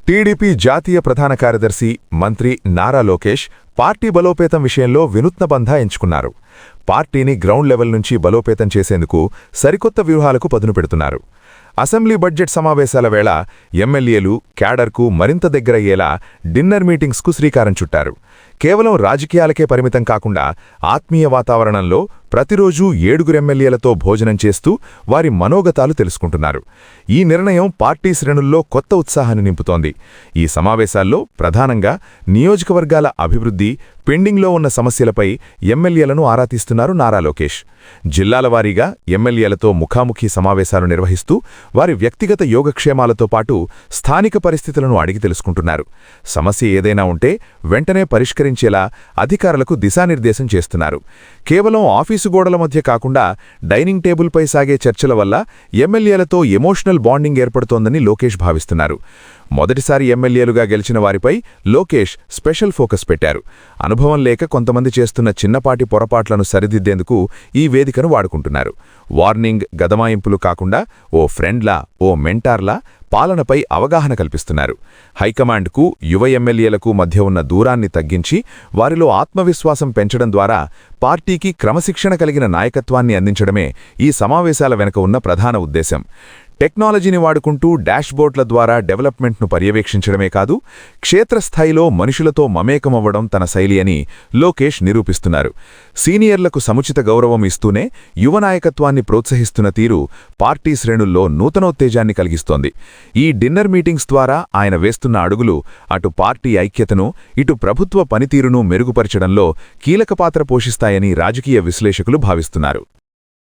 TDP జాతీయ ప్రధాన కార్యదర్శి మంత్రి నారా లోకేష్ పార్టీ బలోపేతం విషయంలో వినూత్న బంధ ఎంచుకున్నారు. పార్టీని గ్రౌండ్ లెవెల్ నుంచి బలోపేతం చేసేందుకు సరికొత్త వ్యూహాలకు పదును పెడుతున్నారు. అసెంబ్లీ బడ్జెట్ సమావేశాల వేళ ఎమ్మెల్యేలు క్యాడర్కు మరింత దగ్గరయ్యేలా డిన్నర్ మీటింగ్స్కు శ్రీకారం చుట్టారు. కేవలం రాజకీయాలకే పరిమితం కాకుండా ఆత్మీయ వాతావరణంలో ప్రతిరోజూ 7 ఎమ్మెల్యేలతో భోజనం చేస్తూ వారి మనోగతాలు తెలుసుకుంటున్నారు. ఈ నిర్ణయం పార్టీ శ్రేణుల్లో కొత్త ఉత్సాహాన్ని నింపుతోంది. ఈ సమావేశాల్లో ప్రధానంగా నియోజకవర్గాల అభివృద్ధి, పెండింగ్లో ఉన్న సమస్యలపై ఎమ్మెల్యేలను ఆరా తీస్తున్నారు నారా లోకేష్. జిల్లాల వారీగా ఎమ్మెల్యేలతో ముఖాముఖి సమావేశాలు నిర్వహిస్తూ వారి వ్యక్తిగత యోగక్షేమాలతో పాటు స్థానిక పరిస్థితులను అడిగి తెలుసుకుంటున్నారు. సమస్య ఏదైనా ఉంటే వెంటనే పరిష్కరించేలా అధికారులకు దిశానిర్దేశం చేస్తున్నారు. కేవలం ఆఫీసు గోడల మధ్య కాకుండా డైనింగ్ టేబుల్పై సాగే చర్చల వల్ల ఎమ్మెల్యేలతో ఎమోషనల్ బాండింగ్ ఏర్పడుతోందని లోకేష్ భావిస్తున్నారు. మొదటిసారి ఎమ్మెల్యేలుగా గెలిచిన వారిపై లోకేష్ స్పెషల్ ఫోకస్ పెట్టారు. అనుభవం లేక కొంతమంది చేస్తున్న చిన్నపాటి పొరపాట్లను సరిదిద్దేందుకు ఈ వేదికను వాడుకుంటున్నారు. వార్నింగ్, గదమాయింపులు కాకుండా ఓ ఫ్రెండ్లా, ఓ మెంటార్లా పాలనపై అవగాహన కల్పిస్తున్నారు. హైకమాండ్కు యువ ఎమ్మెల్యేలకు మధ్య ఉన్న దూరాన్ని తగ్గించి వారిలో ఆత్మవిశ్వాసం పెంచడం ద్వారా పార్టీకి క్రమశిక్షణ కలిగిన నాయకత్వాన్ని అందించడమే ఈ సమావేశాల వెనుక ఉన్న ప్రధాన ఉద్దేశం. టెక్నాలజీని వాడుకుంటూ డాష్బోర్డ్ల ద్వారా డెవలప్మెంట్ను పర్యవేక్షించడమే కాదు, క్షేత్రస్థాయిలో మనుషులతో మమేకమవ్వడం తన శైలి అని లోకేష్ నిరూపిస్తున్నారు. సీనియర్లకు సముచిత గౌరవం ఇస్తూనే యువ నాయకత్వాన్ని ప్రోత్సహిస్తున్న తీరు పార్టీ శ్రేణుల్లో నూతనోత్తేజాన్ని కలిగిస్తోంది. ఈ డిన్నర్ మీటింగ్స్ ద్వారా ఆయన వేస్తున్న అడుగులు అటు పార్టీ ఐక్యతను, ఇటు ప్రభుత్వ పనితీరును మెరుగుపరచడంలో కీలక పాత్ర పోషిస్తాయని రాజకీయ విశ్లేషకులు భావిస్తున్నారు.